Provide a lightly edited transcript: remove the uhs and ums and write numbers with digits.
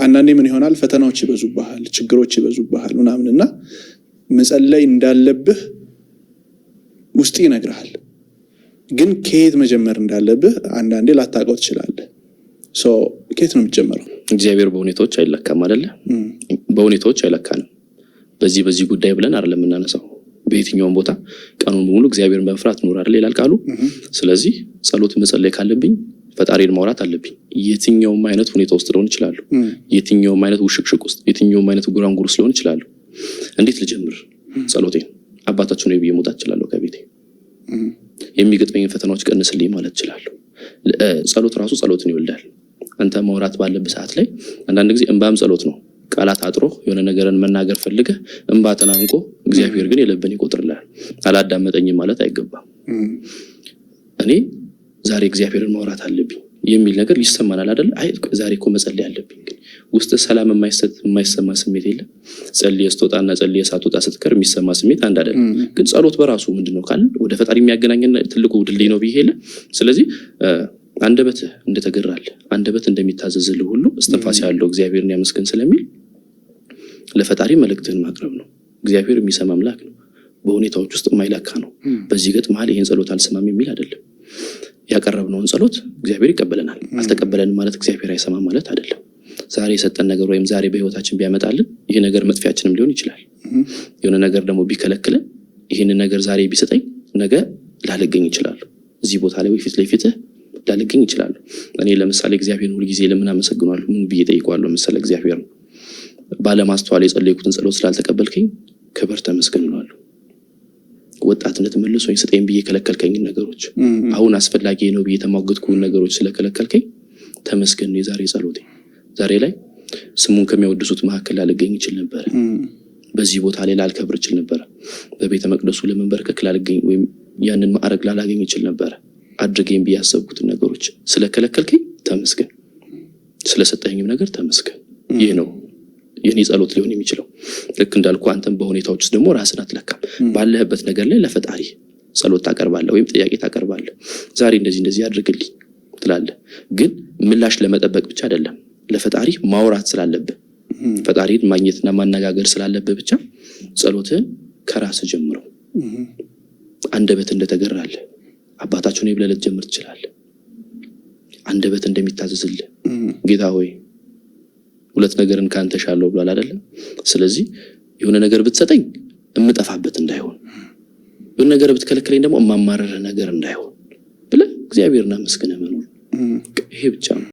አንዳንዴ ምን ይሆናል ፈተናዎች ይበዙብሃል ችግሮች ይበዙብሃል ምናምንና መጸለይ እንዳለብህ ውስጥ ይነግራል ግን ከየት መጀመር እንዳለብህ አንዳንዴ ላታውቀው ትችላለህ ከየት ነው የሚጀምረው እግዚአብሔር በሁኔታዎች አይለካም አይደለ በሁኔታዎች አይለካንም በዚህ ጉዳይ ብለን አይደለም እናነሳው በየትኛውም ቦታ ቀኑን ሙሉ እግዚአብሔርን በመፍራት ኖር አይደል ይላል ቃሉ ስለዚህ ጸሎት መጸለይ ካለብኝ ፈጣሪን ማውራት አለብኝ የትኛውም አይነት ሁኔታ ውስጥ ሊሆን ይችላል የትኛውም አይነት ውሽቅሽቅ ውስጥ የትኛውም አይነት ጉራንጉር ውስጥ ሊሆን ይችላል እንዴት ልጀምር ጸሎቴን አባታችን ነው ብዬ እችላለሁ ከቤቴ የሚገጥመኝ ፈተናዎች ቀንስልኝ ማለት እችላለሁ ጸሎት ራሱ ጸሎትን ይወልዳል አንተ ማውራት ባለበት ሰዓት ላይ አንዳንድ ጊዜ እንባም ጸሎት ነው ቃላት አጥሮ የሆነ ነገርን መናገር ፈልገ እንባ ተናንቆ እግዚአብሔር ግን የለበን ይቆጥርልሃል አላዳመጠኝም ማለት አይገባም እኔ ዛሬ እግዚአብሔርን ማውራት አለብኝ የሚል ነገር ይሰማናል አይደል አይ ዛሬ እኮ መጸለይ አለብኝ ግን ውስጥ ሰላም የማይሰማ ስሜት የለም ጸልይ ስትወጣና ጸልይ ሳትወጣ ስትቀር የሚሰማ ስሜት አንድ አይደለም ግን ጸሎት በራሱ ምንድነው ካል ወደ ፈጣሪ የሚያገናኝና ትልቁ ድልድይ ነው ብዬ ስለዚህ አንደበት እንደተገራል አንደበት እንደሚታዘዝልህ ሁሉ እስትንፋስ ያለው እግዚአብሔርን ያመስገን ስለሚል ለፈጣሪ መልእክትን ማቅረብ ነው እግዚአብሔር የሚሰማ አምላክ ነው በሁኔታዎች ውስጥ የማይለካ ነው በዚህ ገጥ መሃል ይሄን ጸሎት አልሰማም የሚል አይደለም ያቀረብነውን ጸሎት እግዚአብሔር ይቀበለናል አልተቀበለንም ማለት እግዚአብሔር አይሰማም ማለት አይደለም ዛሬ የሰጠን ነገር ወይም ዛሬ በህይወታችን ቢያመጣልን ይሄ ነገር መጥፊያችንም ሊሆን ይችላል የሆነ ነገር ደግሞ ቢከለክለን ይሄን ነገር ዛሬ ቢሰጠኝ ነገ ላልገኝ ይችላል እዚህ ቦታ ላይ ወይፊት ለፊት ላልገኝ ይችላል እኔ ለምሳሌ እግዚአብሔርን ሁሉ ጊዜ ለምን አመሰግናለሁ ምን ብዬ ጠይቀዋለሁ መሰለ እግዚአብሔር ባለማስተዋል የጸለይኩትን ጸሎት ስላልተቀበልከኝ ክብር ተመስገንልሃለሁ ወጣትነት መልሶኝ ሰጠኝ ብዬ ከለከልከኝ ነገሮች አሁን አስፈላጊ ነው ብዬ ተማገድኩኝ ነገሮች ስለከለከልከኝ ተመስገን የዛሬ ጸሎቴ ዛሬ ላይ ስሙን ከሚያወድሱት መካከል ላልገኝ ይችል ነበር በዚህ ቦታ ላይ ላልከብር ይችል ነበር በቤተ መቅደሱ ለመንበርከክ ላልገኝ ወይም ያንን ማዕረግ ላላገኝ ይችል ነበር አድርገኝ ቢያሰብኩት ነገሮች ስለከለከልከኝ ተመስገን ስለሰጠኝም ነገር ተመስገን ይሄ ነው የኔ ጸሎት ሊሆን የሚችለው ልክ እንዳልኩ አንተም በሁኔታዎች ውስጥ ደግሞ ራስን አትለካም ባለህበት ነገር ላይ ለፈጣሪ ጸሎት ታቀርባለህ ወይም ጥያቄ ታቀርባለህ ዛሬ እንደዚህ አድርግልኝ ትላለህ ግን ምላሽ ለመጠበቅ ብቻ አይደለም ለፈጣሪ ማውራት ስላለበት ፈጣሪን ማግኘትና ማነጋገር ስላለበት ብቻ ጸሎትን ከራስ ጀምሮ አንደበት እንደተገራለ አባታችን ይብለለ ጀምር ይችላል አንደበት እንደሚታዘዝልህ ጌታ ሆይ ሁለት ነገርን ካንተ ሻለው ብሏል አይደለም ስለዚህ የሆነ ነገር ብትሰጠኝ እምጠፋበት እንዳይሆን የሆነ ነገር ብትከለክለኝ ደግሞ ማማረረ ነገር እንዳይሆን ብለ እግዚአብሔርና መስገነ መኖር ይሄ ብቻ ነው